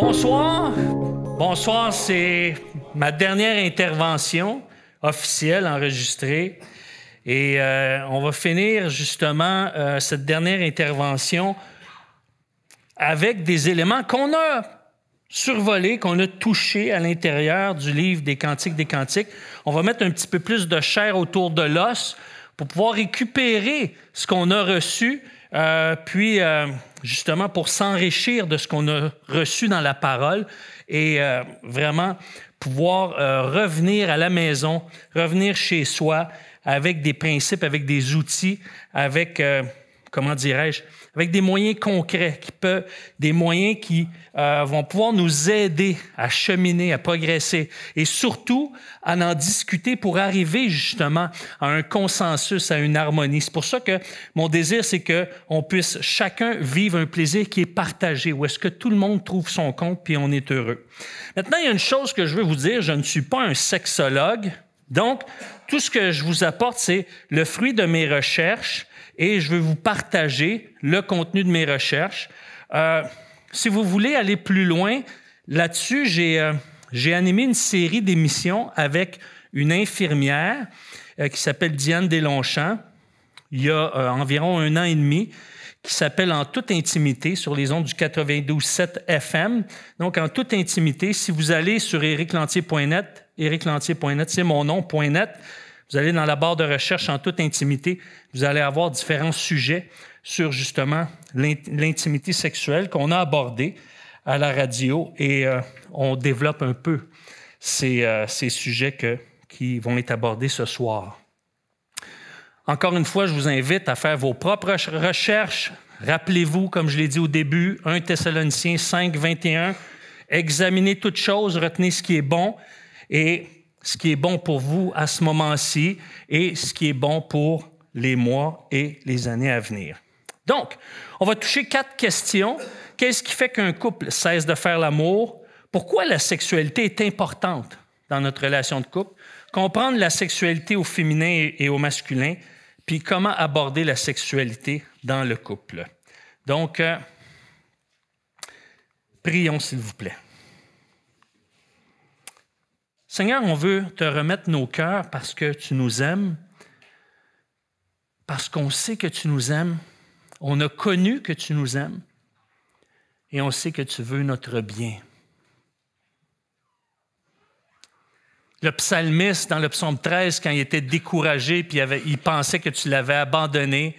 Bonsoir. Bonsoir, c'est ma dernière intervention officielle enregistrée. Et on va finir justement cette dernière intervention avec des éléments qu'on a survolés, qu'on a touchés à l'intérieur du livre des Cantiques des Cantiques. On va mettre un petit peu plus de chair autour de l'os pour pouvoir récupérer ce qu'on a reçu, puis justement pour s'enrichir de ce qu'on a reçu dans la parole et vraiment pouvoir revenir à la maison, revenir chez soi avec des principes, avec des outils, avec, comment dirais-je, avec des moyens concrets, des moyens qui vont pouvoir nous aider à cheminer, à progresser et surtout à en discuter pour arriver justement à un consensus, à une harmonie. C'est pour ça que mon désir, c'est qu'on puisse chacun vivre un plaisir qui est partagé, où est-ce que tout le monde trouve son compte puis on est heureux. Maintenant, il y a une chose que je veux vous dire, je ne suis pas un sexologue, donc tout ce que je vous apporte, c'est le fruit de mes recherches et je veux vous partager le contenu de mes recherches. Si vous voulez aller plus loin, là-dessus, j'ai animé une série d'émissions avec une infirmière qui s'appelle Diane Deslongchamps, il y a environ 1 an et demi, qui s'appelle « En toute intimité » sur les ondes du 92.7 FM. Donc, en toute intimité, si vous allez sur ericlantier.net, ericlantier.net, c'est mon nom, .net, vous allez dans la barre de recherche « En toute intimité », vous allez avoir différents sujets sur justement l'intimité sexuelle qu'on a abordé à la radio et on développe un peu ces sujets qui vont être abordés ce soir. Encore une fois, je vous invite à faire vos propres recherches. Rappelez-vous, comme je l'ai dit au début, 1 Thessaloniciens 5, 21, examinez toutes choses, retenez ce qui est bon et ce qui est bon pour vous à ce moment-ci et ce qui est bon pour les mois et les années à venir. Donc, on va toucher 4 questions. Qu'est-ce qui fait qu'un couple cesse de faire l'amour? Pourquoi la sexualité est importante dans notre relation de couple? Comprendre la sexualité au féminin et au masculin, puis comment aborder la sexualité dans le couple. Donc, prions s'il vous plaît. Seigneur, on veut te remettre nos cœurs parce que tu nous aimes, parce qu'on sait que tu nous aimes, on a connu que tu nous aimes et on sait que tu veux notre bien. Le psalmiste, dans le psaume 13, quand il était découragé puis il pensait que tu l'avais abandonné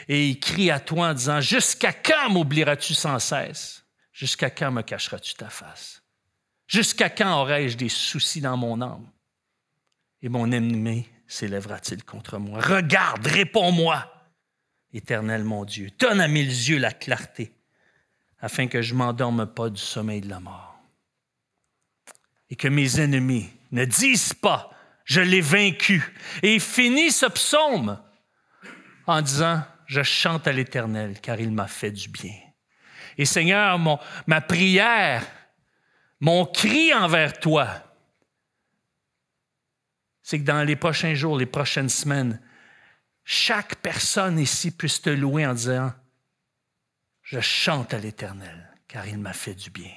et il crie à toi en disant « Jusqu'à quand m'oublieras-tu sans cesse? Jusqu'à quand me cacheras-tu ta face? Jusqu'à quand aurai-je des soucis dans mon âme? Et mon ennemi s'élèvera-t-il contre moi? Regarde, réponds-moi, Éternel mon Dieu. Donne à mes yeux la clarté, afin que je ne m'endorme pas du sommeil de la mort. Et que mes ennemis ne disent pas « Je l'ai vaincu ». Et il finit ce psaume en disant « Je chante à l'Éternel, car il m'a fait du bien ». Et Seigneur, ma prière, mon cri envers toi, c'est que dans les prochains jours, les prochaines semaines, chaque personne ici puisse te louer en disant « Je chante à l'Éternel, car il m'a fait du bien ».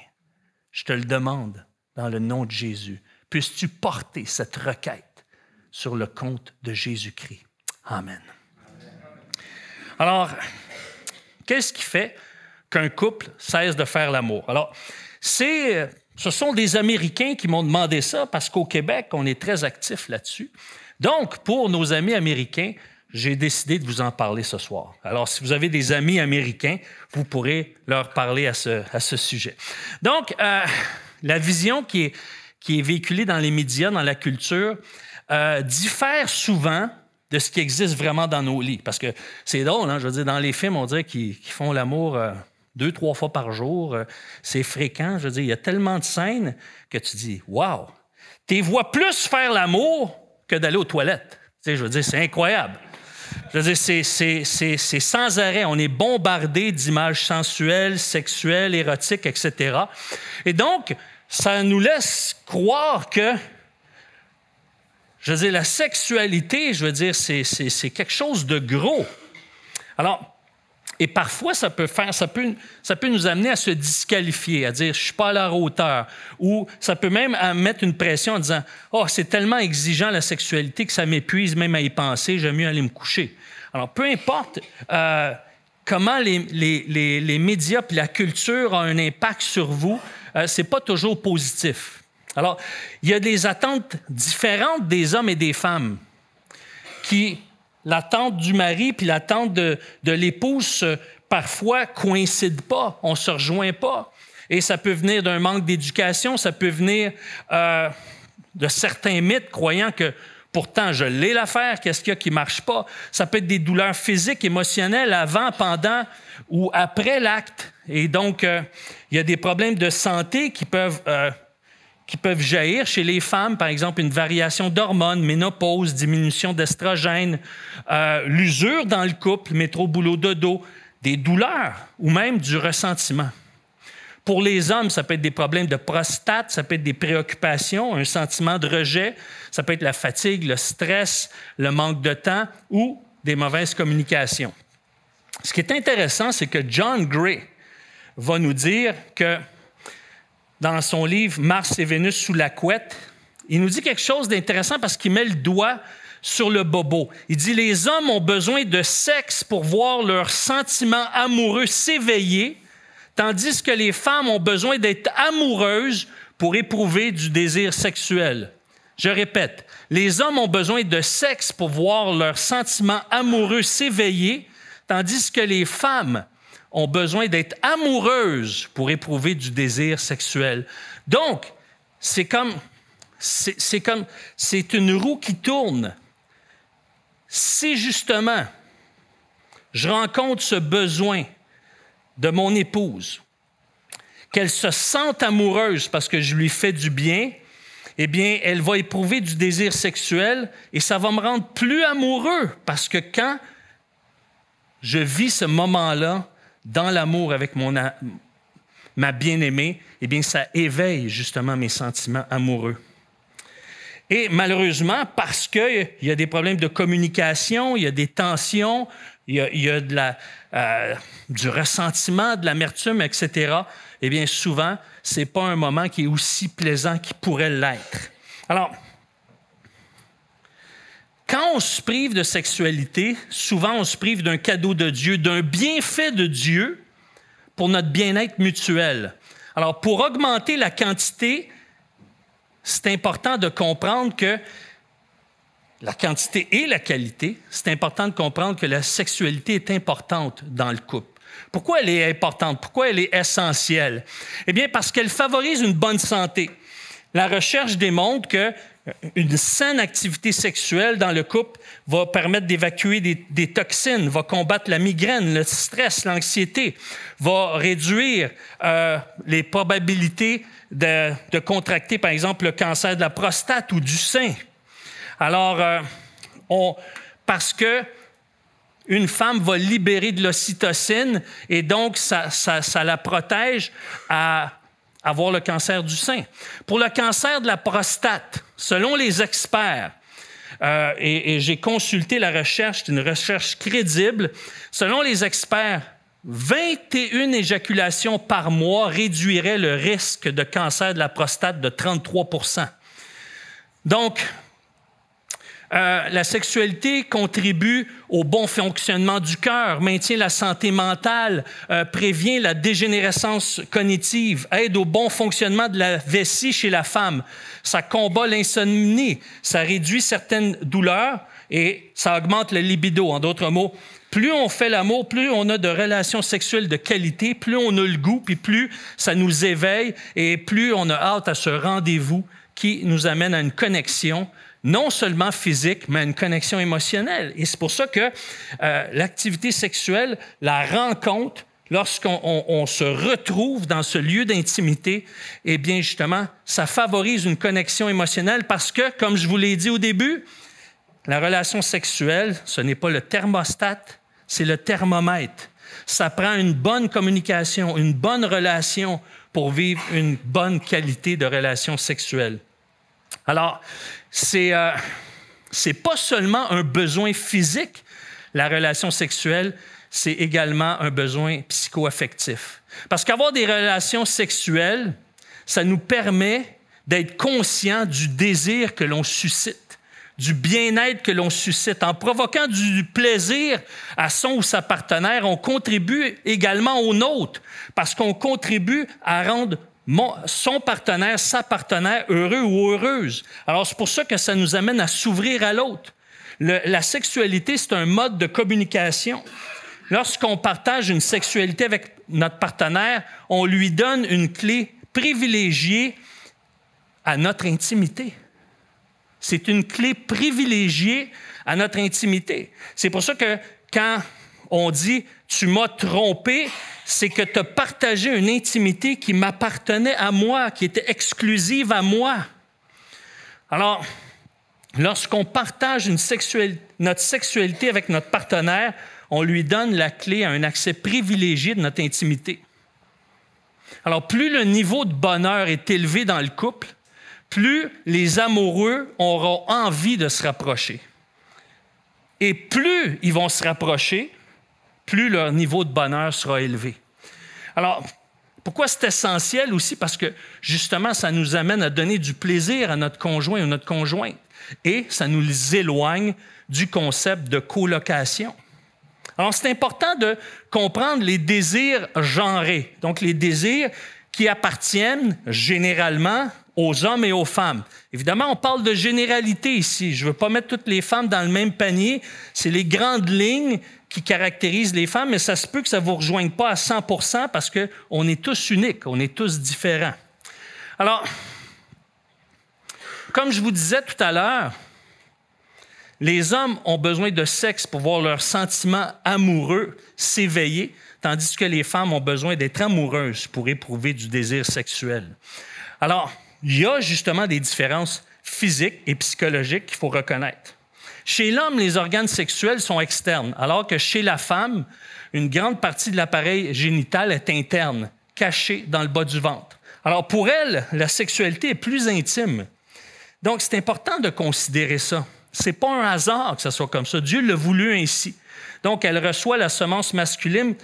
Je te le demande dans le nom de Jésus. Puisses-tu porter cette requête sur le compte de Jésus-Christ. Amen. Alors, qu'est-ce qui fait qu'un couple cesse de faire l'amour? Alors, ce sont des Américains qui m'ont demandé ça parce qu'au Québec, on est très actifs là-dessus. Donc, pour nos amis américains, j'ai décidé de vous en parler ce soir. Alors, si vous avez des amis américains, vous pourrez leur parler à ce sujet. Donc, la vision qui est véhiculée dans les médias, dans la culture, diffère souvent de ce qui existe vraiment dans nos lits. Parce que c'est drôle, hein? Je veux dire, dans les films, on dirait qu'ils font l'amour 2-3 fois par jour. C'est fréquent. Je veux dire, il y a tellement de scènes que tu dis « Wow! » Tu les vois plus faire l'amour que d'aller aux toilettes. Tu sais, je veux dire, c'est incroyable. Je veux dire, c'est sans arrêt. On est bombardé d'images sensuelles, sexuelles, érotiques, etc. Et donc, ça nous laisse croire que, je veux dire, la sexualité, je veux dire, c'est quelque chose de gros. Alors, Et parfois, ça peut nous amener à se disqualifier, à dire « je ne suis pas à leur hauteur ». Ou ça peut même mettre une pression en disant « oh, c'est tellement exigeant la sexualité que ça m'épuise même à y penser, j'aime mieux aller me coucher ». Alors, peu importe comment les médias et la culture ont un impact sur vous, ce n'est pas toujours positif. Alors, il y a des attentes différentes des hommes et des femmes l'attente du mari puis l'attente de l'épouse, parfois, coïncident pas, on ne se rejoint pas. Et ça peut venir d'un manque d'éducation, ça peut venir de certains mythes croyant que pourtant je l'ai l'affaire, qu'est-ce qu'il y a qui ne marche pas. Ça peut être des douleurs physiques, émotionnelles, avant, pendant ou après l'acte. Et donc, il y a des problèmes de santé qui peuvent jaillir chez les femmes, par exemple une variation d'hormones, ménopause, diminution d'estrogène, l'usure dans le couple, métro, boulot, dodo, des douleurs ou même du ressentiment. Pour les hommes, ça peut être des problèmes de prostate, ça peut être des préoccupations, un sentiment de rejet, ça peut être la fatigue, le stress, le manque de temps ou des mauvaises communications. Ce qui est intéressant, c'est que John Gray va nous dire que dans son livre « Mars et Vénus sous la couette », il nous dit quelque chose d'intéressant parce qu'il met le doigt sur le bobo. Il dit « Les hommes ont besoin de sexe pour voir leurs sentiments amoureux s'éveiller, tandis que les femmes ont besoin d'être amoureuses pour éprouver du désir sexuel. » Je répète, les hommes ont besoin de sexe pour voir leurs sentiments amoureux s'éveiller, tandis que les femmes ont besoin d'être amoureuses pour éprouver du désir sexuel. Donc, c'est une roue qui tourne. Si justement, je rencontre ce besoin de mon épouse, qu'elle se sente amoureuse parce que je lui fais du bien, eh bien, elle va éprouver du désir sexuel et ça va me rendre plus amoureux parce que quand je vis ce moment-là, dans l'amour avec ma bien-aimée, eh bien, ça éveille justement mes sentiments amoureux. Et malheureusement, parce qu'il y a des problèmes de communication, il y a des tensions, il y a du ressentiment, de l'amertume, etc., eh bien, souvent, ce n'est pas un moment qui est aussi plaisant qu'il pourrait l'être. Alors, quand on se prive de sexualité, souvent on se prive d'un cadeau de Dieu, d'un bienfait de Dieu pour notre bien-être mutuel. Alors, pour augmenter la quantité, c'est important de comprendre que la quantité et la qualité, c'est important de comprendre que la sexualité est importante dans le couple. Pourquoi elle est importante? Pourquoi elle est essentielle? Eh bien, parce qu'elle favorise une bonne santé. La recherche démontre qu'une saine activité sexuelle dans le couple va permettre d'évacuer des toxines, va combattre la migraine, le stress, l'anxiété, va réduire les probabilités de contracter, par exemple, le cancer de la prostate ou du sein. Alors, parce que une femme va libérer de l'ocytocine et donc ça la protège à avoir le cancer du sein. Pour le cancer de la prostate, selon les experts, et j'ai consulté la recherche, c'est une recherche crédible, selon les experts, 21 éjaculations par mois réduiraient le risque de cancer de la prostate de 33 %. Donc, la sexualité contribue au bon fonctionnement du cœur, maintient la santé mentale, prévient la dégénérescence cognitive, aide au bon fonctionnement de la vessie chez la femme. Ça combat l'insomnie, ça réduit certaines douleurs et ça augmente le libido. En d'autres mots, plus on fait l'amour, plus on a de relations sexuelles de qualité, plus on a le goût, puis plus ça nous éveille et plus on a hâte à ce rendez-vous qui nous amène à une connexion non seulement physique, mais une connexion émotionnelle. Et c'est pour ça que l'activité sexuelle, la rencontre, lorsqu'on se retrouve dans ce lieu d'intimité, eh bien, justement, ça favorise une connexion émotionnelle parce que, comme je vous l'ai dit au début, la relation sexuelle, ce n'est pas le thermostat, c'est le thermomètre. Ça prend une bonne communication, une bonne relation pour vivre une bonne qualité de relation sexuelle. Alors, c'est pas seulement un besoin physique, la relation sexuelle, c'est également un besoin psycho-affectif. Parce qu'avoir des relations sexuelles, ça nous permet d'être conscient du désir que l'on suscite, du bien-être que l'on suscite. En provoquant du plaisir à son ou sa partenaire, on contribue également au nôtre, parce qu'on contribue à rendre son partenaire, sa partenaire heureux ou heureuse. Alors, c'est pour ça que ça nous amène à s'ouvrir à l'autre. La sexualité, c'est un mode de communication. Lorsqu'on partage une sexualité avec notre partenaire, on lui donne une clé privilégiée à notre intimité. C'est une clé privilégiée à notre intimité. C'est pour ça que quand on dit « tu m'as trompé », c'est que tu as partagé une intimité qui m'appartenait à moi, qui était exclusive à moi. Alors, lorsqu'on partage notre sexualité avec notre partenaire, on lui donne la clé à un accès privilégié de notre intimité. Alors, plus le niveau de bonheur est élevé dans le couple, plus les amoureux auront envie de se rapprocher. Et plus ils vont se rapprocher, plus leur niveau de bonheur sera élevé. Alors, pourquoi c'est essentiel aussi? Parce que, justement, ça nous amène à donner du plaisir à notre conjoint ou notre conjointe. Et ça nous éloigne du concept de colocation. Alors, c'est important de comprendre les désirs genrés, donc les désirs qui appartiennent généralement aux hommes et aux femmes. Évidemment, on parle de généralité ici. Je ne veux pas mettre toutes les femmes dans le même panier. C'est les grandes lignes qui caractérisent les femmes, mais ça se peut que ça ne vous rejoigne pas à 100% parce qu'on est tous uniques, on est tous différents. Alors, comme je vous disais tout à l'heure, les hommes ont besoin de sexe pour voir leurs sentiments amoureux s'éveiller, tandis que les femmes ont besoin d'être amoureuses pour éprouver du désir sexuel. Alors, il y a justement des différences physiques et psychologiques qu'il faut reconnaître. Chez l'homme, les organes sexuels sont externes, alors que chez la femme, une grande partie de l'appareil génital est interne, cachée dans le bas du ventre. Alors, pour elle, la sexualité est plus intime. Donc, c'est important de considérer ça. Ce n'est pas un hasard que ça soit comme ça. Dieu l'a voulu ainsi. Donc, elle reçoit la semence masculine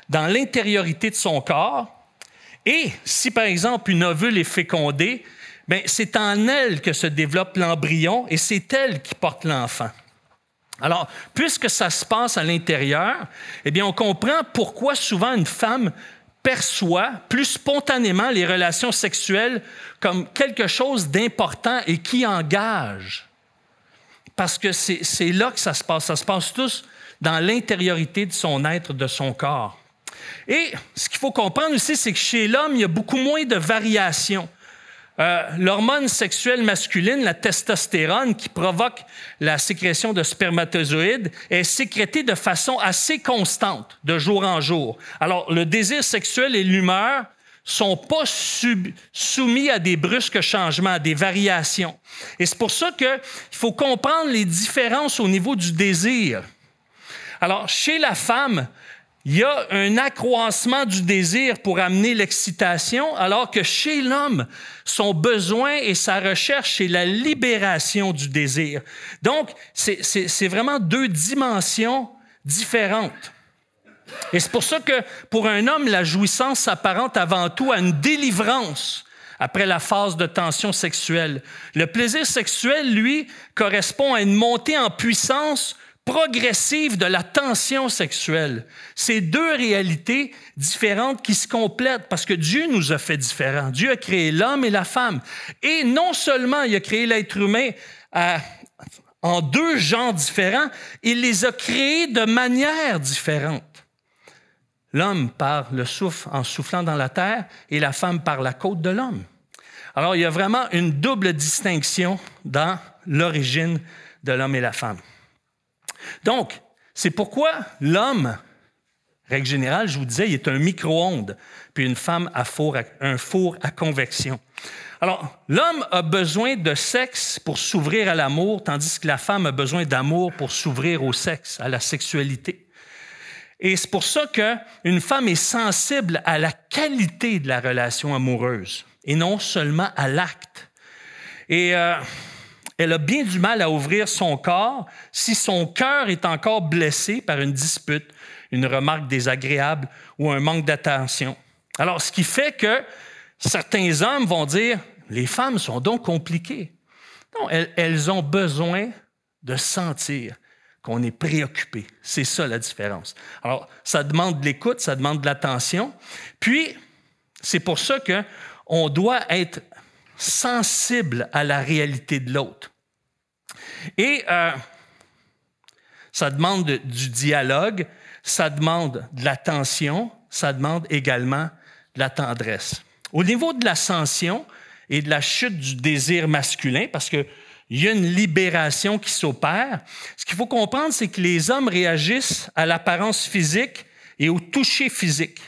dans l'intériorité de son corps. Et si, par exemple, une ovule est fécondée, bien, c'est en elle que se développe l'embryon et c'est elle qui porte l'enfant. Alors, puisque ça se passe à l'intérieur, eh bien, on comprend pourquoi souvent une femme perçoit plus spontanément les relations sexuelles comme quelque chose d'important et qui engage. Parce que c'est là que ça se passe. Ça se passe tous dans l'intériorité de son être, de son corps. Et ce qu'il faut comprendre aussi, c'est que chez l'homme, il y a beaucoup moins de variations. L'hormone sexuelle masculine, la testostérone, qui provoque la sécrétion de spermatozoïdes, est sécrétée de façon assez constante, de jour en jour. Alors, le désir sexuel et l'humeur sont pas soumis à des brusques changements, à des variations. Et c'est pour ça qu'il faut comprendre les différences au niveau du désir. Alors, chez la femme, il y a un accroissement du désir pour amener l'excitation, alors que chez l'homme, son besoin et sa recherche, c'est la libération du désir. Donc, c'est vraiment deux dimensions différentes. Et c'est pour ça que, pour un homme, la jouissance s'apparente avant tout à une délivrance après la phase de tension sexuelle. Le plaisir sexuel, lui, correspond à une montée en puissance progressive de la tension sexuelle. C'est deux réalités différentes qui se complètent parce que Dieu nous a fait différents. Dieu a créé l'homme et la femme. Et non seulement il a créé l'être humain en deux genres différents, il les a créés de manière différente. L'homme par le souffle en soufflant dans la terre et la femme par la côte de l'homme. Alors, il y a vraiment une double distinction dans l'origine de l'homme et la femme. Donc, c'est pourquoi l'homme, règle générale, je vous disais, il est un micro-ondes, puis une femme a un four à convection. Alors, l'homme a besoin de sexe pour s'ouvrir à l'amour, tandis que la femme a besoin d'amour pour s'ouvrir au sexe, à la sexualité. Et c'est pour ça qu'une femme est sensible à la qualité de la relation amoureuse et non seulement à l'acte. Et elle a bien du mal à ouvrir son corps si son cœur est encore blessé par une dispute, une remarque désagréable ou un manque d'attention. Alors, ce qui fait que certains hommes vont dire « les femmes sont donc compliquées ». Non, elles ont besoin de sentir qu'on est préoccupé. C'est ça la différence. Alors, ça demande de l'écoute, ça demande de l'attention. Puis, c'est pour ça qu'on doit être sensible à la réalité de l'autre. Et ça demande du dialogue, ça demande de l'attention, ça demande également de la tendresse. Au niveau de l'ascension et de la chute du désir masculin, parce qu'il y a une libération qui s'opère, ce qu'il faut comprendre, c'est que les hommes réagissent à l'apparence physique et au toucher physique.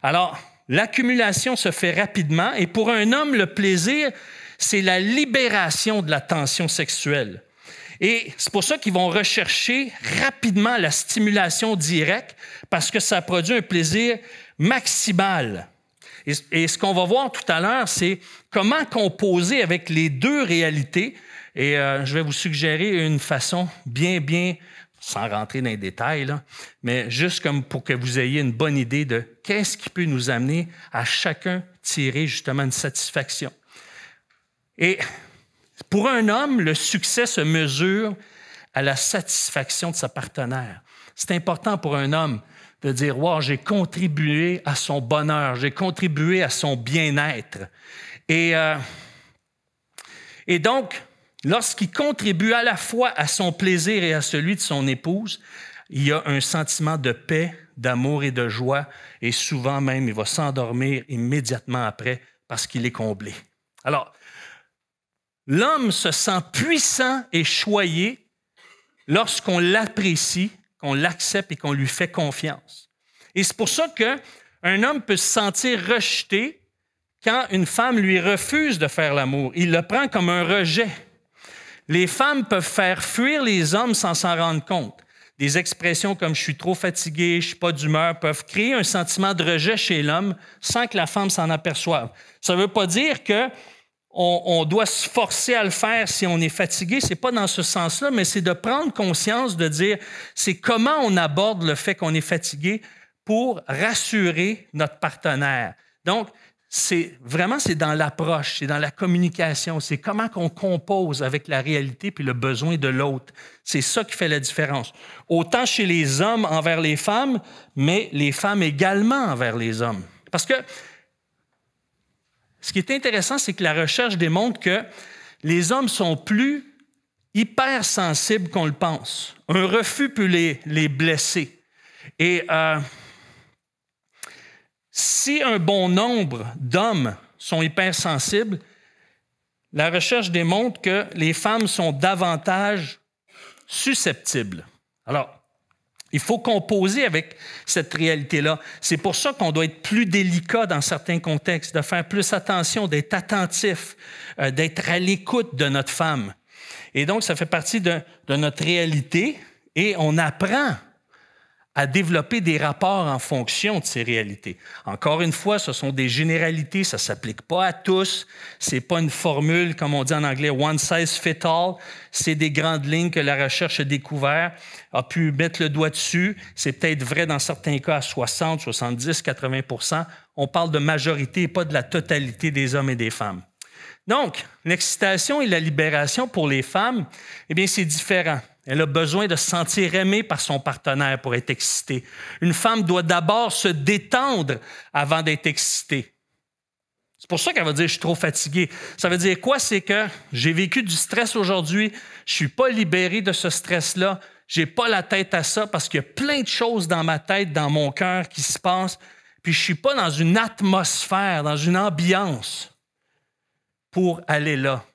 Alors, l'accumulation se fait rapidement et pour un homme, le plaisir, c'est la libération de la tension sexuelle. Et c'est pour ça qu'ils vont rechercher rapidement la stimulation directe parce que ça produit un plaisir maximal. Et ce qu'on va voir tout à l'heure, c'est comment composer avec les deux réalités. Et je vais vous suggérer une façon bien, sans rentrer dans les détails, là, mais juste comme pour que vous ayez une bonne idée de qu'est-ce qui peut nous amener à chacun tirer justement une satisfaction. Et pour un homme, le succès se mesure à la satisfaction de sa partenaire. C'est important pour un homme de dire « Wow, j'ai contribué à son bonheur, j'ai contribué à son bien-être. » Et donc, lorsqu'il contribue à la fois à son plaisir et à celui de son épouse, il y a un sentiment de paix, d'amour et de joie, et souvent même, il va s'endormir immédiatement après parce qu'il est comblé. Alors, l'homme se sent puissant et choyé lorsqu'on l'apprécie, qu'on l'accepte et qu'on lui fait confiance. Et c'est pour ça qu'un homme peut se sentir rejeté quand une femme lui refuse de faire l'amour. Il le prend comme un rejet. Les femmes peuvent faire fuir les hommes sans s'en rendre compte. Des expressions comme « je suis trop fatigué »,« je ne suis pas d'humeur » peuvent créer un sentiment de rejet chez l'homme sans que la femme s'en aperçoive. Ça ne veut pas dire qu'on doit se forcer à le faire si on est fatigué. Ce n'est pas dans ce sens-là, mais c'est de prendre conscience, de dire c'est comment on aborde le fait qu'on est fatigué pour rassurer notre partenaire. Donc, c'est dans l'approche, c'est dans la communication, c'est comment on compose avec la réalité puis le besoin de l'autre. C'est ça qui fait la différence. Autant chez les hommes envers les femmes, mais les femmes également envers les hommes. Parce que ce qui est intéressant, c'est que la recherche démontre que les hommes sont plus hypersensibles qu'on le pense. Un refus peut les blesser. Et si un bon nombre d'hommes sont hypersensibles, la recherche démontre que les femmes sont davantage susceptibles. Alors, il faut composer avec cette réalité-là. C'est pour ça qu'on doit être plus délicat dans certains contextes, de faire plus attention, d'être attentif, d'être à l'écoute de notre femme. Et donc, ça fait partie de notre réalité et on apprend à développer des rapports en fonction de ces réalités. Encore une fois, ce sont des généralités, ça ne s'applique pas à tous. Ce n'est pas une formule, comme on dit en anglais, « one size fit all ». C'est des grandes lignes que la recherche a découvert, a pu mettre le doigt dessus. C'est peut-être vrai dans certains cas à 60, 70, 80 %. On parle de majorité et pas de la totalité des hommes et des femmes. Donc, l'excitation et la libération pour les femmes, eh bien, c'est différent. Elle a besoin de se sentir aimée par son partenaire pour être excitée. Une femme doit d'abord se détendre avant d'être excitée. C'est pour ça qu'elle va dire « je suis trop fatiguée ». Ça veut dire quoi? C'est que j'ai vécu du stress aujourd'hui, je ne suis pas libéré de ce stress-là, je n'ai pas la tête à ça parce qu'il y a plein de choses dans ma tête, dans mon cœur qui se passent, puis je ne suis pas dans une atmosphère, dans une ambiance pour aller là.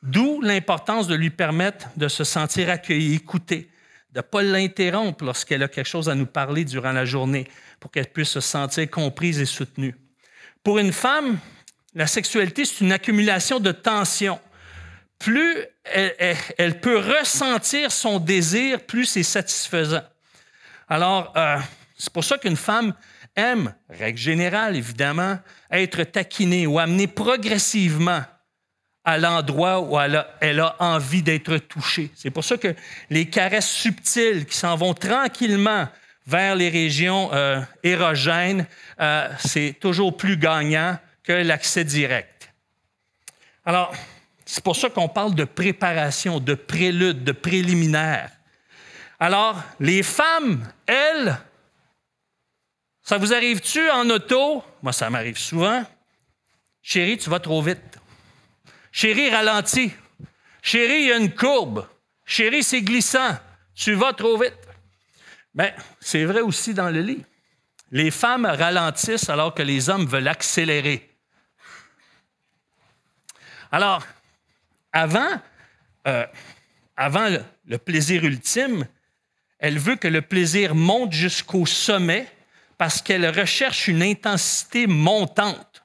D'où l'importance de lui permettre de se sentir accueillie, écoutée, de ne pas l'interrompre lorsqu'elle a quelque chose à nous parler durant la journée pour qu'elle puisse se sentir comprise et soutenue. Pour une femme, la sexualité, c'est une accumulation de tensions. Plus elle peut ressentir son désir, plus c'est satisfaisant. Alors, c'est pour ça qu'une femme aime, règle générale évidemment, être taquinée ou amenée progressivement à l'endroit où elle a envie d'être touchée. C'est pour ça que les caresses subtiles qui s'en vont tranquillement vers les régions érogènes, c'est toujours plus gagnant que l'accès direct. Alors, c'est pour ça qu'on parle de préparation, de prélude, de préliminaire. Alors, les femmes, elles, ça vous arrive-tu en auto? Moi, ça m'arrive souvent. Chérie, tu vas trop vite. Chérie, ralentis. Chérie, il y a une courbe. Chérie, c'est glissant. Tu vas trop vite. Bien, c'est vrai aussi dans le lit. Les femmes ralentissent alors que les hommes veulent accélérer. Alors, avant le plaisir ultime, elle veut que le plaisir monte jusqu'au sommet parce qu'elle recherche une intensité montante.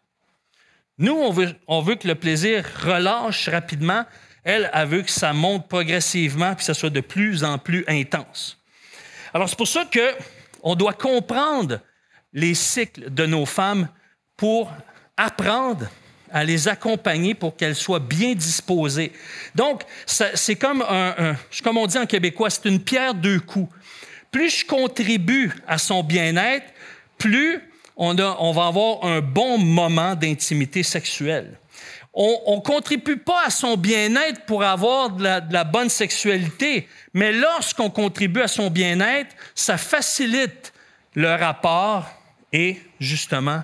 Nous, on veut que le plaisir relâche rapidement. Elle veut que ça monte progressivement puis que ça soit de plus en plus intense. Alors, c'est pour ça qu'on doit comprendre les cycles de nos femmes pour apprendre à les accompagner pour qu'elles soient bien disposées. Donc, c'est comme on dit en québécois, c'est une pierre deux coups. Plus je contribue à son bien-être, plus on va avoir un bon moment d'intimité sexuelle. On ne contribue pas à son bien-être pour avoir de la bonne sexualité, mais lorsqu'on contribue à son bien-être, ça facilite le rapport et, justement,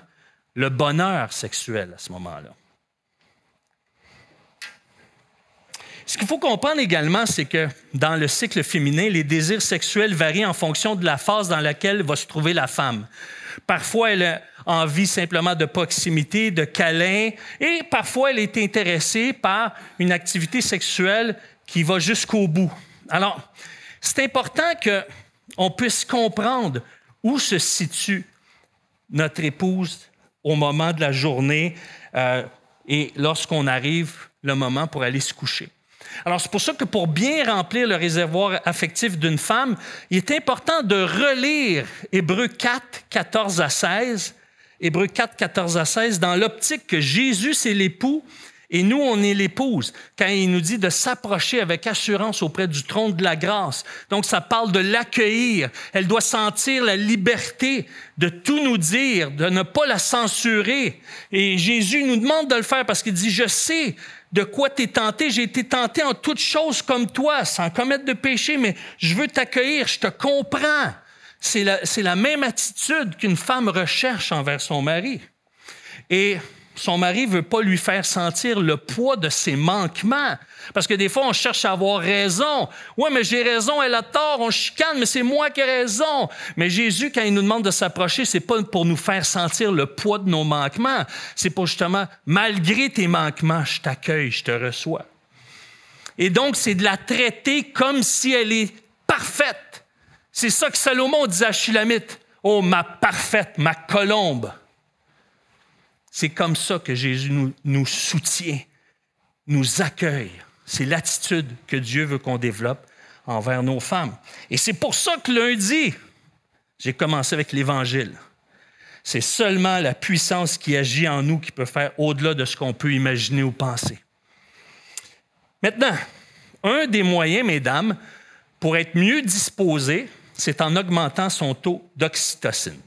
le bonheur sexuel à ce moment-là. Ce qu'il faut comprendre également, c'est que dans le cycle féminin, les désirs sexuels varient en fonction de la phase dans laquelle va se trouver la femme. Parfois, elle a envie simplement de proximité, de câlin, et parfois, elle est intéressée par une activité sexuelle qui va jusqu'au bout. Alors, c'est important qu'on puisse comprendre où se situe notre épouse au moment de la journée et lorsqu'on arrive le moment pour aller se coucher. Alors, c'est pour ça que pour bien remplir le réservoir affectif d'une femme, il est important de relire Hébreux 4, 14 à 16, Hébreux 4, 14 à 16, dans l'optique que Jésus, c'est l'époux et nous, on est l'épouse, quand il nous dit de s'approcher avec assurance auprès du trône de la grâce. Donc, ça parle de l'accueillir. Elle doit sentir la liberté de tout nous dire, de ne pas la censurer. Et Jésus nous demande de le faire parce qu'il dit, je sais de quoi tu es tenté. J'ai été tenté en toutes choses comme toi, sans commettre de péché, mais je veux t'accueillir, je te comprends. C'est la même attitude qu'une femme recherche envers son mari. Et son mari ne veut pas lui faire sentir le poids de ses manquements. Parce que des fois, on cherche à avoir raison. Oui, mais j'ai raison, elle a tort, on chicane, mais c'est moi qui ai raison. Mais Jésus, quand il nous demande de s'approcher, ce n'est pas pour nous faire sentir le poids de nos manquements. C'est pour justement, malgré tes manquements, je t'accueille, je te reçois. Et donc, c'est de la traiter comme si elle est parfaite. C'est ça que Salomon disait à Shulamite. Oh, ma parfaite, ma colombe. C'est comme ça que Jésus nous soutient, nous accueille. C'est l'attitude que Dieu veut qu'on développe envers nos femmes. Et c'est pour ça que lundi, j'ai commencé avec l'Évangile. C'est seulement la puissance qui agit en nous qui peut faire au-delà de ce qu'on peut imaginer ou penser. Maintenant, un des moyens, mesdames, pour être mieux disposé, c'est en augmentant son taux d'oxytocine.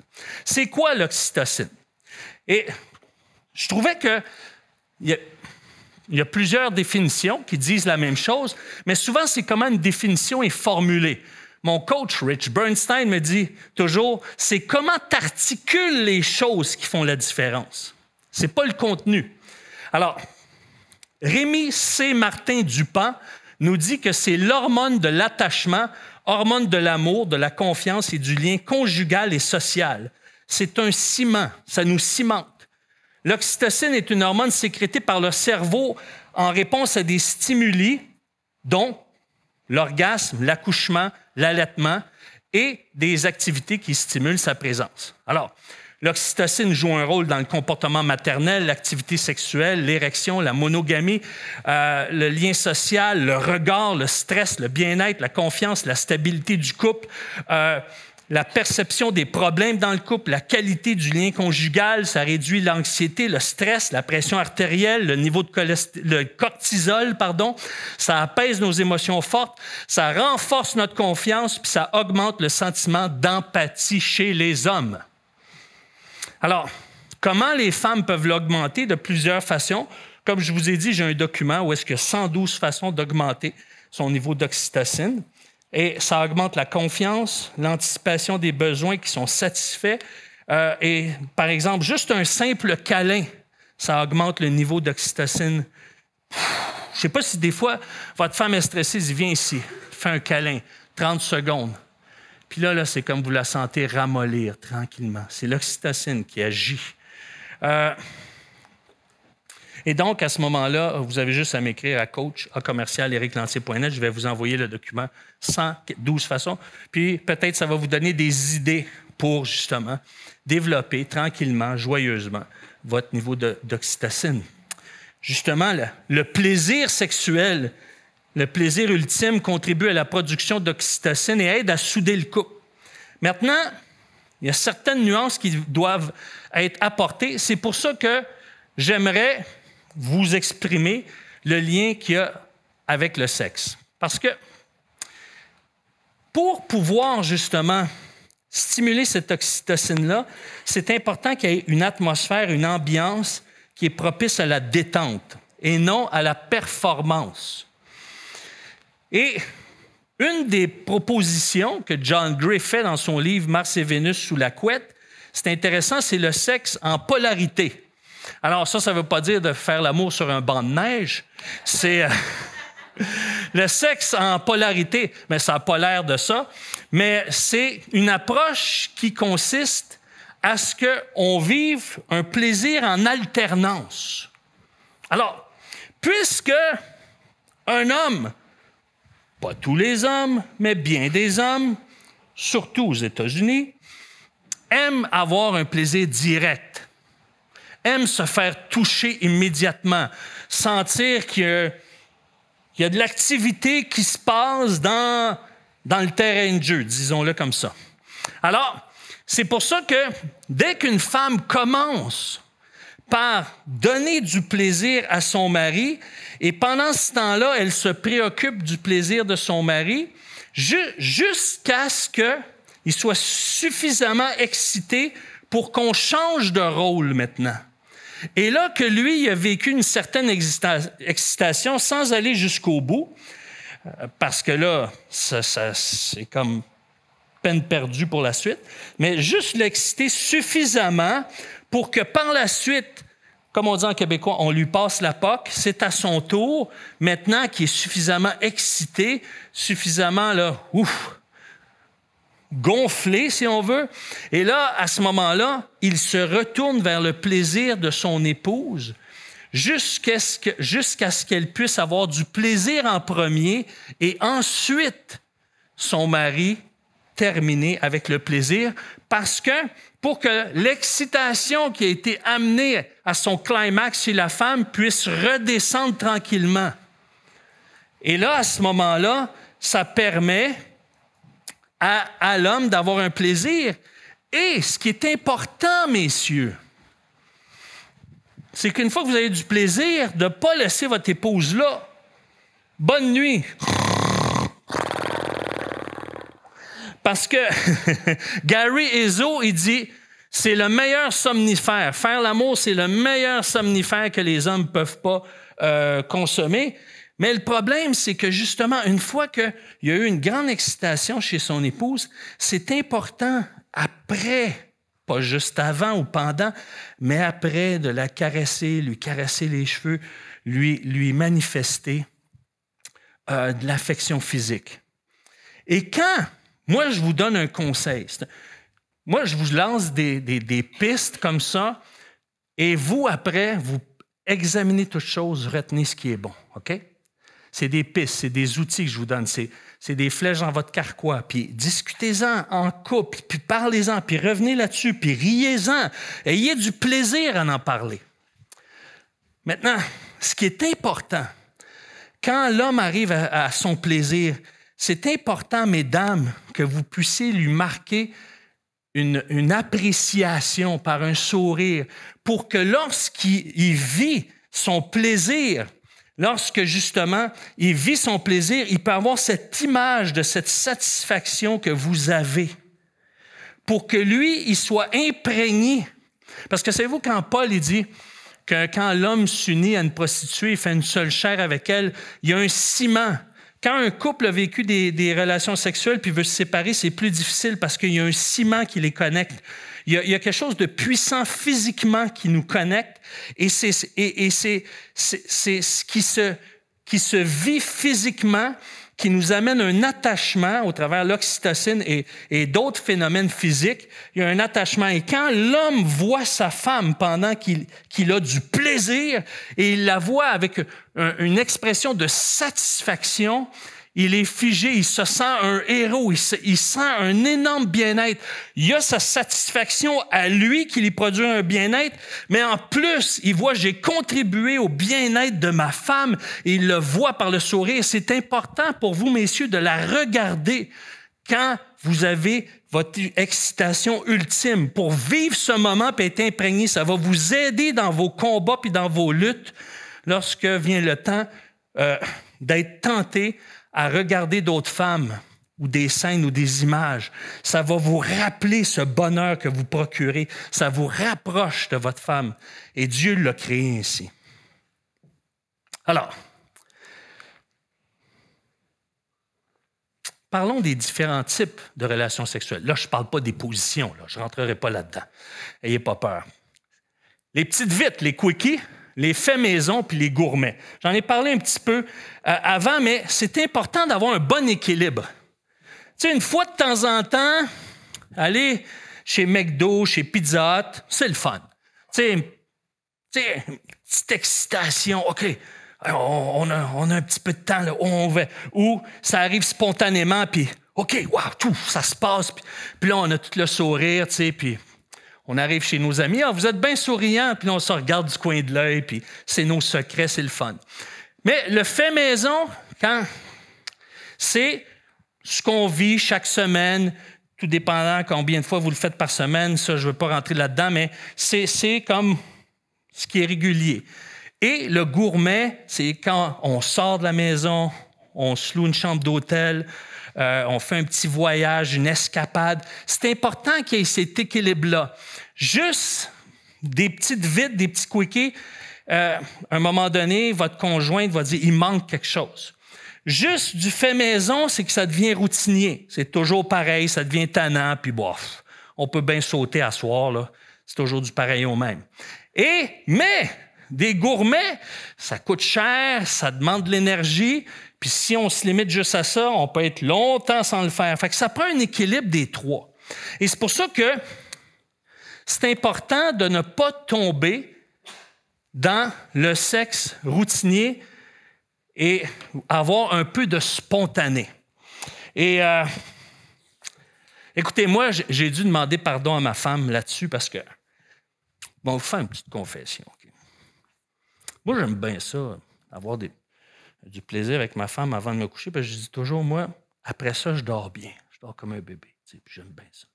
C'est quoi l'oxytocine? Et je trouvais qu'il y a plusieurs définitions qui disent la même chose, mais souvent, c'est comment une définition est formulée. Mon coach, Rich Bernstein, me dit toujours, c'est comment tu articules les choses qui font la différence. Ce n'est pas le contenu. Alors, Rémi C. Martin-Dupont nous dit que c'est l'hormone de l'attachement, hormone de l'amour, de la confiance et du lien conjugal et social. C'est un ciment, ça nous cimente. L'oxytocine est une hormone sécrétée par le cerveau en réponse à des stimuli, dont l'orgasme, l'accouchement, l'allaitement et des activités qui stimulent sa présence. Alors, l'oxytocine joue un rôle dans le comportement maternel, l'activité sexuelle, l'érection, la monogamie, le lien social, le regard, le stress, le bien-être, la confiance, la stabilité du couple. la perception des problèmes dans le couple, la qualité du lien conjugal, ça réduit l'anxiété, le stress, la pression artérielle, le niveau de le cortisol, ça apaise nos émotions fortes, ça renforce notre confiance, puis ça augmente le sentiment d'empathie chez les hommes. Alors, comment les femmes peuvent l'augmenter? De plusieurs façons. Comme je vous ai dit, j'ai un document où est-ce qu'il y a 112 façons d'augmenter son niveau d'oxytocine. Et ça augmente la confiance, l'anticipation des besoins qui sont satisfaits. Et par exemple, juste un simple câlin, ça augmente le niveau d'oxytocine. Je ne sais pas si des fois, votre femme est stressée, elle vient ici, fait un câlin, 30 secondes. Puis là, c'est comme vous la sentez ramollir tranquillement. C'est l'oxytocine qui agit. Et donc, à ce moment-là, vous avez juste à m'écrire à coach@ericlantier.net. Je vais vous envoyer le document 112 façons. Puis peut-être ça va vous donner des idées pour justement développer tranquillement, joyeusement, votre niveau d'oxytocine. Justement, le plaisir sexuel, le plaisir ultime contribue à la production d'oxytocine et aide à souder le couple. Maintenant, il y a certaines nuances qui doivent être apportées. C'est pour ça que j'aimerais vous exprimer le lien qu'il y a avec le sexe. Parce que pour pouvoir justement stimuler cette oxytocine-là, c'est important qu'il y ait une atmosphère, une ambiance qui est propice à la détente et non à la performance. Et une des propositions que John Gray fait dans son livre « Mars et Vénus sous la couette », c'est intéressant, c'est le sexe en polarité. Alors ça ne veut pas dire de faire l'amour sur un banc de neige. C'est le sexe en polarité, mais ça n'a pas l'air de ça. Mais c'est une approche qui consiste à ce qu'on vive un plaisir en alternance. Alors, puisque un homme, pas tous les hommes, mais bien des hommes, surtout aux États-Unis, aiment avoir un plaisir direct, aiment se faire toucher immédiatement, sentir qu'il y a de l'activité qui se passe dans le terrain de jeu, disons-le comme ça. Alors, c'est pour ça que dès qu'une femme commence par donner du plaisir à son mari, et pendant ce temps-là, elle se préoccupe du plaisir de son mari, jusqu'à ce qu'il soit suffisamment excité pour qu'on change de rôle maintenant. Et là que lui, il a vécu une certaine excitation sans aller jusqu'au bout, parce que là, c'est comme peine perdue pour la suite, mais juste l'exciter suffisamment pour que par la suite, comme on dit en québécois, on lui passe la POC, c'est à son tour, maintenant qu'il est suffisamment excité, suffisamment gonflé, si on veut. Et là, à ce moment-là, il se retourne vers le plaisir de son épouse jusqu'à ce qu'elle puisse avoir du plaisir en premier et ensuite son mari terminer avec le plaisir, parce que pour que l'excitation qui a été amenée à son climax chez la femme puisse redescendre tranquillement. Et là, à ce moment-là, ça permet à l'homme d'avoir un plaisir. Et ce qui est important, messieurs, c'est qu'une fois que vous avez du plaisir, de ne pas laisser votre épouse là. Bonne nuit. Parce que Gary Ezzo, il dit, c'est le meilleur somnifère. Faire l'amour, c'est le meilleur somnifère que les hommes ne peuvent pas consommer. Mais le problème, c'est que justement, une fois qu'il y a eu une grande excitation chez son épouse, c'est important après, pas juste avant ou pendant, mais après de la caresser, lui caresser les cheveux, lui manifester de l'affection physique. Et quand, moi, je vous donne un conseil, moi, je vous lance des pistes comme ça, et vous, après, vous examinez toutes choses, retenez ce qui est bon, OK? C'est des pistes, c'est des outils que je vous donne, c'est des flèches dans votre carquois, puis discutez-en en couple, puis parlez-en, puis revenez là-dessus, puis riez-en, ayez du plaisir à en parler. Maintenant, ce qui est important, quand l'homme arrive à son plaisir, c'est important, mesdames, que vous puissiez lui marquer une appréciation par un sourire pour que lorsqu'il vit son plaisir, lorsque justement il vit son plaisir, il peut avoir cette image de cette satisfaction que vous avez pour que lui, il soit imprégné. Parce que savez-vous, quand Paul il dit que quand l'homme s'unit à une prostituée, il fait une seule chair avec elle, il y a un ciment. Quand un couple a vécu des relations sexuelles puis veut se séparer, c'est plus difficile parce qu'il y a un ciment qui les connecte. Il y a quelque chose de puissant physiquement qui nous connecte et c'est ce qui se vit physiquement qui nous amène un attachement au travers de l'oxytocine et d'autres phénomènes physiques. Il y a un attachement. Et quand l'homme voit sa femme pendant qu'il a du plaisir et il la voit avec une expression de satisfaction, il est figé, il se sent un héros, il sent un énorme bien-être. Il y a sa satisfaction à lui qui lui produit un bien-être, mais en plus, il voit, j'ai contribué au bien-être de ma femme et il le voit par le sourire. C'est important pour vous, messieurs, de la regarder quand vous avez votre excitation ultime. Pour vivre ce moment et être imprégné, ça va vous aider dans vos combats et dans vos luttes lorsque vient le temps d'être tenté à regarder d'autres femmes ou des scènes ou des images. Ça va vous rappeler ce bonheur que vous procurez. Ça vous rapproche de votre femme. Et Dieu l'a créé ainsi. Alors, parlons des différents types de relations sexuelles. Là, je ne parle pas des positions. Là. Je ne rentrerai pas là-dedans. N'ayez pas peur. Les petites vites, les quickies, les faits maison puis les gourmets. J'en ai parlé un petit peu avant, mais c'est important d'avoir un bon équilibre. Tu sais, une fois de temps en temps, aller chez McDo, chez Pizza Hut, c'est le fun. Tu sais, une petite excitation. OK, on a un petit peu de temps là, où on va, où ça arrive spontanément, puis OK, wow, tout, ça se passe. Puis là, on a tout le sourire, tu sais, puis on arrive chez nos amis, vous êtes bien souriants, puis on se regarde du coin de l'œil, puis c'est nos secrets, c'est le fun. Mais le fait maison, quand c'est ce qu'on vit chaque semaine, tout dépendant combien de fois vous le faites par semaine, ça, je ne veux pas rentrer là-dedans, mais c'est comme ce qui est régulier. Et le gourmet, c'est quand on sort de la maison, on se loue une chambre d'hôtel, on fait un petit voyage, une escapade. C'est important qu'il y ait cet équilibre-là. Juste des petites vites, des petits quickies, à un moment donné, votre conjointe va dire « il manque quelque chose ». Juste du fait maison, c'est que ça devient routinier. C'est toujours pareil, ça devient tannant, puis bof, on peut bien sauter à soir, là. C'est toujours du pareil au même. Mais des gourmets, ça coûte cher, ça demande de l'énergie, puis si on se limite juste à ça, on peut être longtemps sans le faire. Fait que ça prend un équilibre des trois. Et c'est pour ça que c'est important de ne pas tomber dans le sexe routinier et avoir un peu de spontané. Et écoutez, moi, j'ai dû demander pardon à ma femme là-dessus parce que, bon, vous faire une petite confession. Okay? Moi, j'aime bien ça, avoir du plaisir avec ma femme avant de me coucher, parce que je dis toujours, moi, après ça, je dors bien. Je dors comme un bébé, puis j'aime bien ça.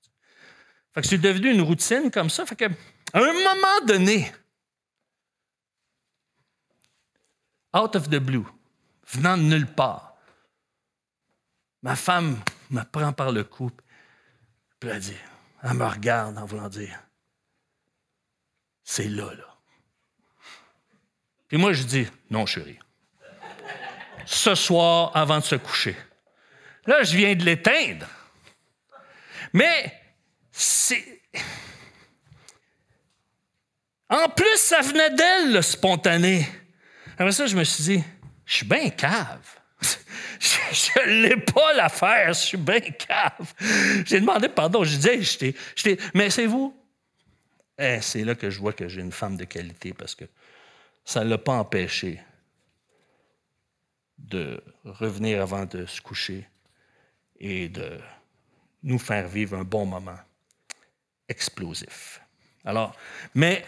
Fait que c'est devenu une routine comme ça. Fait que, à un moment donné, out of the blue, venant de nulle part, ma femme me prend par le cou, puis elle me regarde en voulant dire, c'est là. Puis moi, je dis, non, chérie. Ce soir, avant de se coucher. Là, je viens de l'éteindre. Mais c'est... En plus, ça venait d'elle, le spontané. Après ça, je me suis dit, je suis bien cave. Je ne l'ai pas l'affaire, je suis bien cave. J'ai demandé pardon, je disais, j'étais... Mais c'est vous? C'est là que je vois que j'ai une femme de qualité parce que ça ne l'a pas empêché de revenir avant de se coucher et de nous faire vivre un bon moment explosif. Alors, mais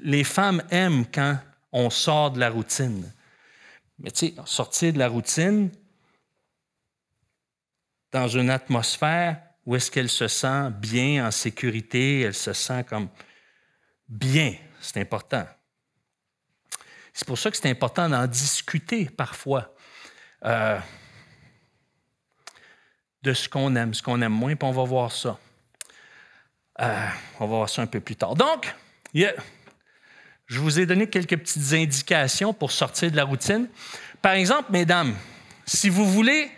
les femmes aiment quand on sort de la routine. Mais tu sais, sortir de la routine, dans une atmosphère où est-ce qu'elle se sent bien, en sécurité, elle se sent comme bien. C'est important. C'est pour ça que c'est important d'en discuter parfois de ce qu'on aime moins, puis on va voir ça. On va voir ça un peu plus tard. Donc, je vous ai donné quelques petites indications pour sortir de la routine. Par exemple, mesdames, si vous voulez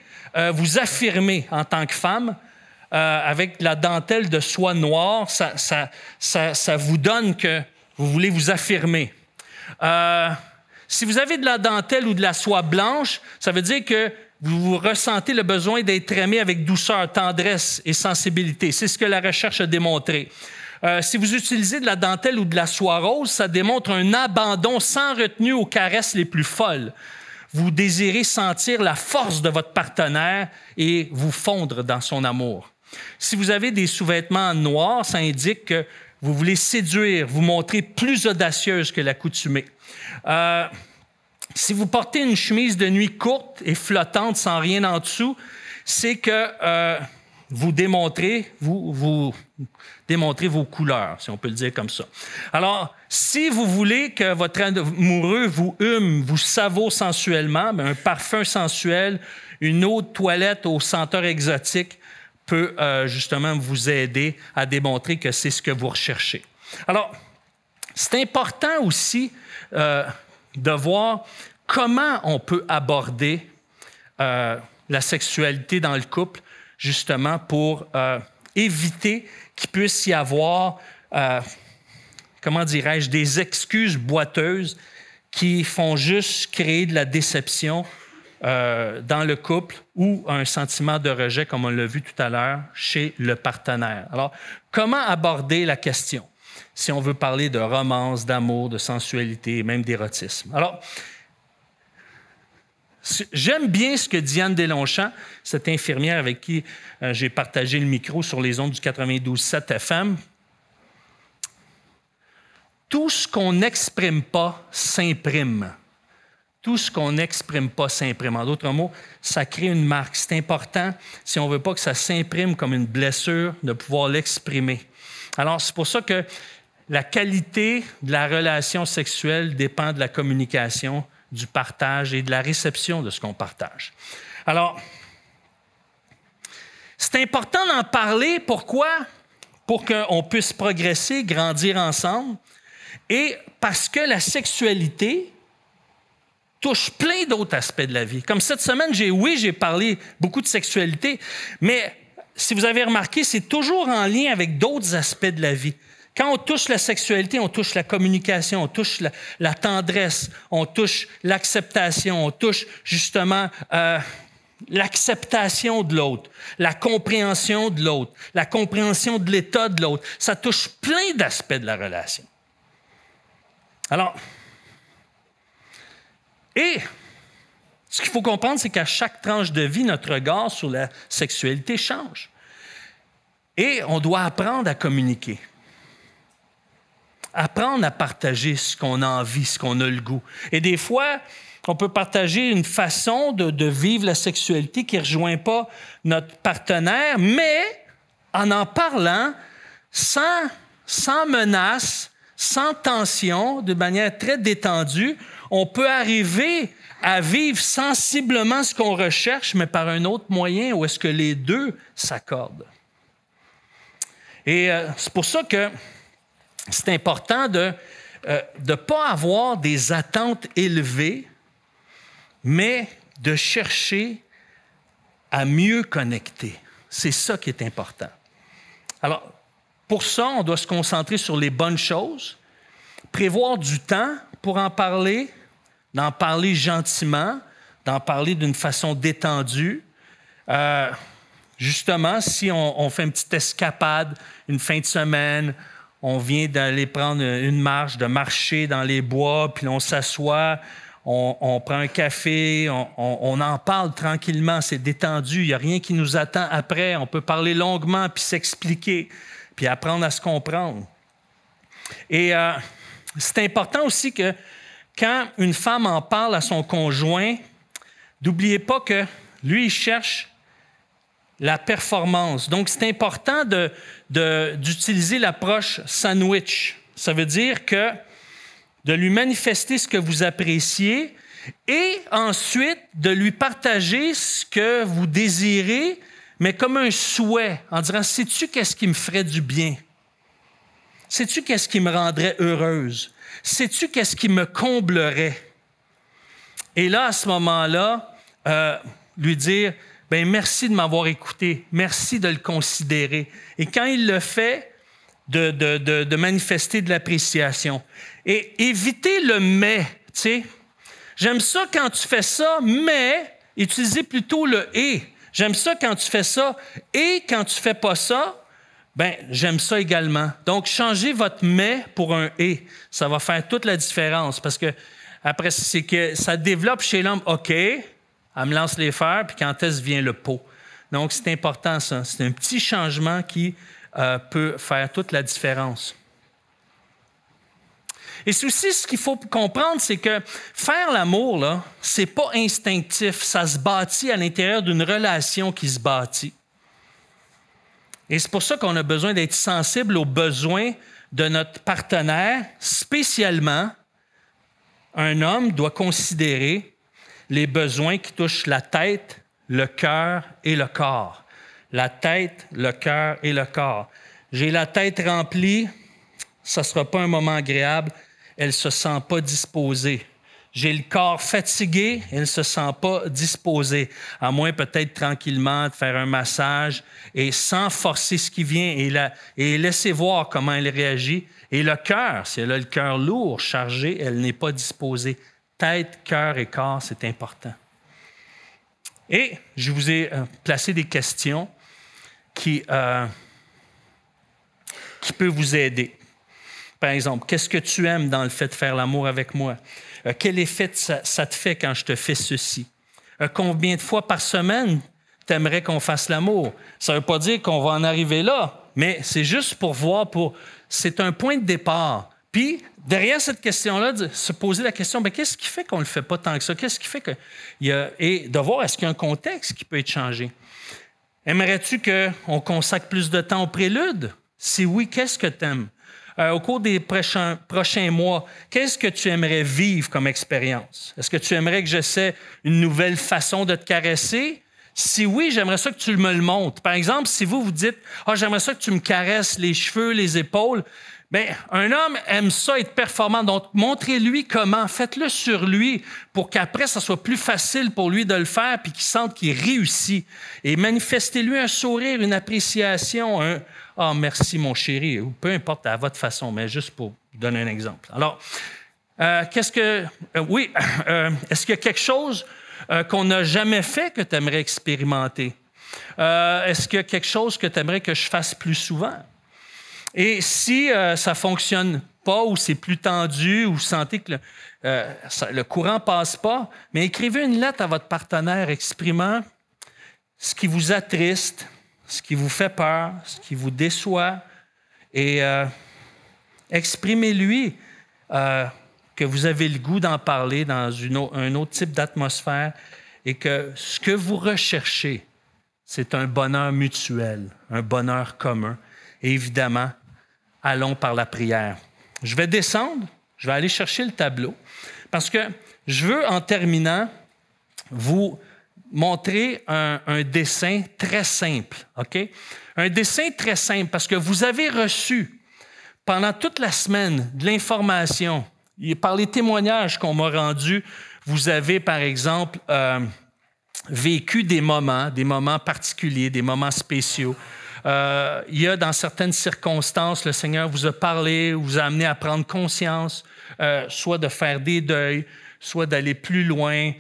vous affirmer en tant que femme, avec la dentelle de soie noire, ça vous donne que vous voulez vous affirmer. Si vous avez de la dentelle ou de la soie blanche, ça veut dire que vous ressentez le besoin d'être aimé avec douceur, tendresse et sensibilité. C'est ce que la recherche a démontré. Si vous utilisez de la dentelle ou de la soie rose, ça démontre un abandon sans retenue aux caresses les plus folles. Vous désirez sentir la force de votre partenaire et vous fondre dans son amour. Si vous avez des sous-vêtements noirs, ça indique que vous voulez séduire, vous montrer plus audacieuse que l'accoutumée. Si vous portez une chemise de nuit courte et flottante sans rien en dessous, c'est que vous démontrez vos couleurs, si on peut le dire comme ça. Alors, si vous voulez que votre amoureux vous hume, vous savoure sensuellement, un parfum sensuel, une eau de toilette aux senteurs exotiques peut justement vous aider à démontrer que c'est ce que vous recherchez. Alors, c'est important aussi de voir comment on peut aborder la sexualité dans le couple, justement pour éviter qu'il puisse y avoir, comment dirais-je, des excuses boiteuses qui font juste créer de la déception dans le couple ou un sentiment de rejet, comme on l'a vu tout à l'heure, chez le partenaire. Alors, comment aborder la question si on veut parler de romance, d'amour, de sensualité, même d'érotisme? Alors, j'aime bien ce que Diane Deslongchamps, cette infirmière avec qui j'ai partagé le micro sur les ondes du 92.7 FM. Tout ce qu'on n'exprime pas s'imprime. Tout ce qu'on n'exprime pas s'imprime. En d'autres mots, ça crée une marque. C'est important, si on ne veut pas que ça s'imprime comme une blessure, de pouvoir l'exprimer. Alors, c'est pour ça que la qualité de la relation sexuelle dépend de la communication, du partage et de la réception de ce qu'on partage. Alors, c'est important d'en parler. Pourquoi? Pour qu'on puisse progresser, grandir ensemble. Et parce que la sexualité touche plein d'autres aspects de la vie. Comme cette semaine, j'ai parlé beaucoup de sexualité, mais si vous avez remarqué, c'est toujours en lien avec d'autres aspects de la vie. Quand on touche la sexualité, on touche la communication, on touche la tendresse, on touche l'acceptation, on touche justement l'acceptation de l'autre, la compréhension de l'autre, la compréhension de l'état de l'autre. Ça touche plein d'aspects de la relation. Alors, et ce qu'il faut comprendre, c'est qu'à chaque tranche de vie, notre regard sur la sexualité change. Et on doit apprendre à communiquer. Apprendre à partager ce qu'on a envie, ce qu'on a le goût. Et des fois, on peut partager une façon de vivre la sexualité qui ne rejoint pas notre partenaire, mais en parlant, sans menace, sans tension, de manière très détendue, on peut arriver à vivre sensiblement ce qu'on recherche, mais par un autre moyen où est-ce que les deux s'accordent. Et c'est pour ça que c'est important de ne pas avoir des attentes élevées, mais de chercher à mieux connecter. C'est ça qui est important. Alors, pour ça, on doit se concentrer sur les bonnes choses, prévoir du temps pour en parler, d'en parler gentiment, d'en parler d'une façon détendue. Justement, si on fait une petite escapade, une fin de semaine, on vient d'aller prendre une marche, de marcher dans les bois, puis on s'assoit, on prend un café, on en parle tranquillement, c'est détendu, il n'y a rien qui nous attend après. On peut parler longuement, puis s'expliquer, puis apprendre à se comprendre. Et c'est important aussi que quand une femme en parle à son conjoint, n'oubliez pas que lui, il cherche la performance. Donc, c'est important d'utiliser l'approche sandwich. Ça veut dire que de lui manifester ce que vous appréciez et ensuite de lui partager ce que vous désirez, mais comme un souhait, en disant « Sais-tu qu'est-ce qui me ferait du bien? Sais-tu qu'est-ce qui me rendrait heureuse? Sais-tu qu'est-ce qui me comblerait? » Et là, à ce moment-là, lui dire « Bien, merci de m'avoir écouté, merci de le considérer. » Et quand il le fait, de manifester de l'appréciation. Et éviter le « mais », tu sais. J'aime ça quand tu fais ça, mais utilisez plutôt le « et ». J'aime ça quand tu fais ça, et quand tu ne fais pas ça, bien, j'aime ça également. Donc, changez votre « mais » pour un « et ». Ça va faire toute la différence parce que après, c'est que ça développe chez l'homme « OK », elle me lance les fers, puis quand est-ce vient le pot. Donc, c'est important ça. C'est un petit changement qui peut faire toute la différence. Et c'est aussi ce qu'il faut comprendre, c'est que faire l'amour, là, c'est pas instinctif. Ça se bâtit à l'intérieur d'une relation qui se bâtit. Et c'est pour ça qu'on a besoin d'être sensible aux besoins de notre partenaire. Spécialement, un homme doit considérer les besoins qui touchent la tête, le cœur et le corps. La tête, le cœur et le corps. J'ai la tête remplie, ça ne sera pas un moment agréable. Elle ne se sent pas disposée. J'ai le corps fatigué, elle ne se sent pas disposée. À moins peut-être tranquillement de faire un massage et sans forcer ce qui vient et laisser voir comment elle réagit. Et le cœur, si elle a le cœur lourd, chargé, elle n'est pas disposée. Tête, cœur et corps, c'est important. Et je vous ai placé des questions qui peuvent vous aider. Par exemple, qu'est-ce que tu aimes dans le fait de faire l'amour avec moi? Quel effet ça te fait quand je te fais ceci? Combien de fois par semaine tu aimerais qu'on fasse l'amour? Ça ne veut pas dire qu'on va en arriver là, mais c'est juste pour voir, c'est un point de départ. Puis, derrière cette question-là, de se poser la question, bien, qu'est-ce qui fait qu'on ne le fait pas tant que ça? Qu'est-ce qui fait que... Et de voir, est-ce qu'il y a un contexte qui peut être changé? Aimerais-tu qu'on consacre plus de temps au prélude? Si oui, qu'est-ce que tu aimes? Au cours des prochains mois, qu'est-ce que tu aimerais vivre comme expérience? Est-ce que tu aimerais que j'essaie une nouvelle façon de te caresser? Si oui, j'aimerais ça que tu me le montres. Par exemple, si vous dites « Ah, j'aimerais ça que tu me caresses les cheveux, les épaules », bien, un homme aime ça être performant. Donc, montrez-lui comment. Faites-le sur lui pour qu'après, ça soit plus facile pour lui de le faire puis qu'il sente qu'il réussit. Et manifestez-lui un sourire, une appréciation, un « Ah, merci, mon chéri », ou peu importe à votre façon, mais juste pour donner un exemple. Alors, est-ce qu'il y a quelque chose qu'on n'a jamais fait que tu aimerais expérimenter? Est-ce qu'il y a quelque chose que tu aimerais que je fasse plus souvent? Et si ça ne fonctionne pas ou c'est plus tendu ou vous sentez que le courant ne passe pas, mais écrivez une lettre à votre partenaire exprimant ce qui vous attriste, ce qui vous fait peur, ce qui vous déçoit, et exprimez-lui que vous avez le goût d'en parler dans un autre type d'atmosphère et que ce que vous recherchez, c'est un bonheur mutuel, un bonheur commun. Et évidemment, allons par la prière. Je vais descendre, je vais aller chercher le tableau, parce que je veux, en terminant, vous montrer un dessin très simple, OK? Un dessin très simple, parce que vous avez reçu, pendant toute la semaine, de l'information. Par les témoignages qu'on m'a rendus, vous avez, par exemple, vécu des moments particuliers, des moments spéciaux. Il y a, dans certaines circonstances, le Seigneur vous a parlé, vous a amené à prendre conscience, soit de faire des deuils, soit d'aller plus loin,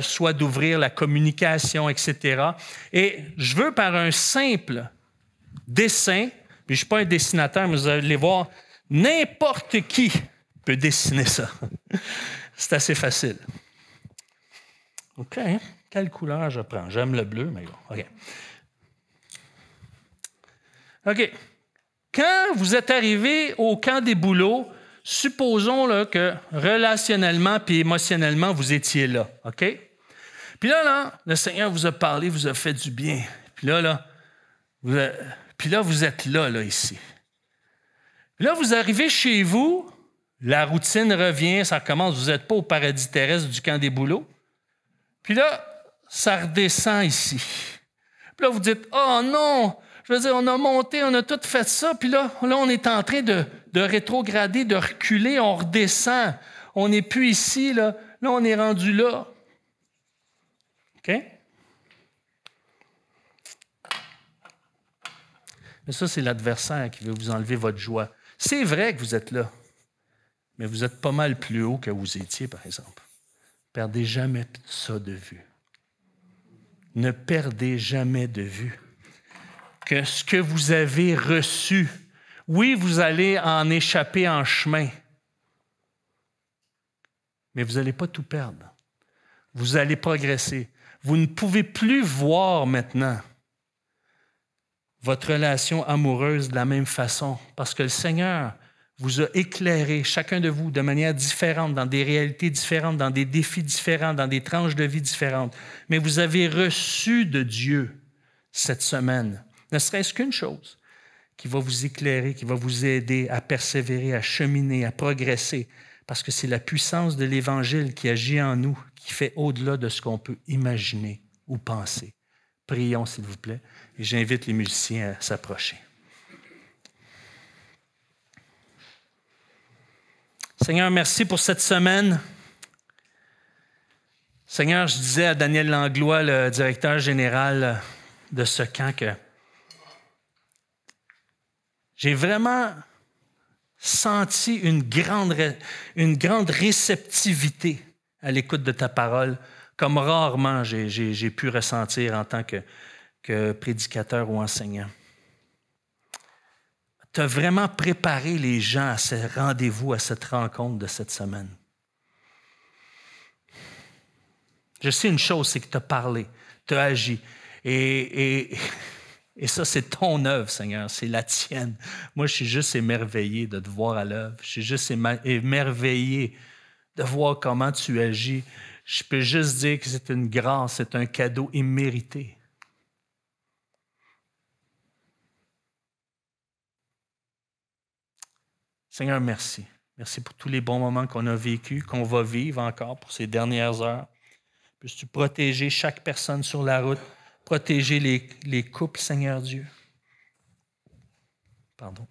soit d'ouvrir la communication, etc. Et je veux, par un simple dessin, puis je ne suis pas un dessinateur, mais vous allez voir, n'importe qui peut dessiner ça. C'est assez facile. OK. Quelle couleur je prends? J'aime le bleu, mais bon. OK. OK. Quand vous êtes arrivé au camp des bouleaux, supposons là, que relationnellement puis émotionnellement, vous étiez là. OK? Puis là, le Seigneur vous a parlé, vous a fait du bien. Puis là, vous êtes là, ici. Puis là, vous arrivez chez vous, la routine revient, ça recommence, vous n'êtes pas au paradis terrestre du camp des bouleaux. Puis là, ça redescend ici. Puis là, vous dites, oh non, je veux dire, on a monté, on a tout fait ça, puis là on est en train de rétrograder, de reculer, on redescend. On n'est plus ici, là on est rendu là. OK? Mais ça, c'est l'adversaire qui veut vous enlever votre joie. C'est vrai que vous êtes là, mais vous êtes pas mal plus haut que vous étiez, par exemple. Perdez jamais ça de vue. Ne perdez jamais de vue que ce que vous avez reçu, oui, vous allez en échapper en chemin, mais vous n'allez pas tout perdre. Vous allez progresser. Vous ne pouvez plus voir maintenant votre relation amoureuse de la même façon parce que le Seigneur vous a éclairé, chacun de vous, de manière différente, dans des réalités différentes, dans des défis différents, dans des tranches de vie différentes. Mais vous avez reçu de Dieu cette semaine, ne serait-ce qu'une chose qui va vous éclairer, qui va vous aider à persévérer, à cheminer, à progresser, parce que c'est la puissance de l'Évangile qui agit en nous, qui fait au-delà de ce qu'on peut imaginer ou penser. Prions, s'il vous plaît, et j'invite les musiciens à s'approcher. Seigneur, merci pour cette semaine. Seigneur, je disais à Daniel Langlois, le directeur général de ce camp, que j'ai vraiment senti une grande réceptivité à l'écoute de ta parole, comme rarement j'ai pu ressentir en tant que prédicateur ou enseignant. Tu as vraiment préparé les gens à ce rendez-vous, à cette rencontre de cette semaine. Je sais une chose, c'est que tu as parlé, tu as agi. Et ça, c'est ton œuvre, Seigneur, c'est la tienne. Moi, je suis juste émerveillé de te voir à l'œuvre. Je suis juste émerveillé de voir comment tu agis. Je peux juste dire que c'est une grâce, c'est un cadeau immérité. Seigneur, merci. Merci pour tous les bons moments qu'on a vécus, qu'on va vivre encore pour ces dernières heures. Puisses-tu protéger chaque personne sur la route, protéger les couples, Seigneur Dieu. Pardon.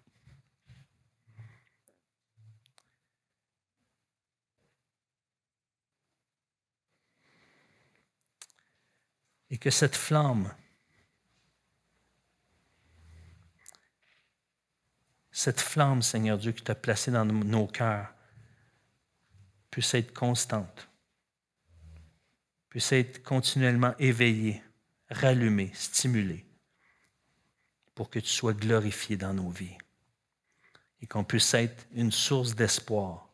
Et que cette flamme, Seigneur Dieu, que tu as placée dans nos cœurs, puisse être constante, puisse être continuellement éveillée, rallumée, stimulée, pour que tu sois glorifié dans nos vies et qu'on puisse être une source d'espoir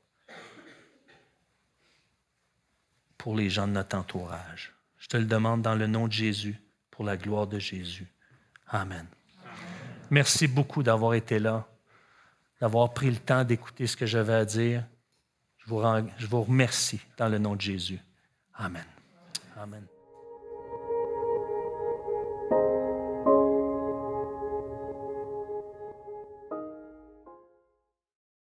pour les gens de notre entourage. Je te le demande dans le nom de Jésus, pour la gloire de Jésus. Amen. Merci beaucoup d'avoir été là, d'avoir pris le temps d'écouter ce que j'avais à dire. Je vous remercie dans le nom de Jésus. Amen. Amen.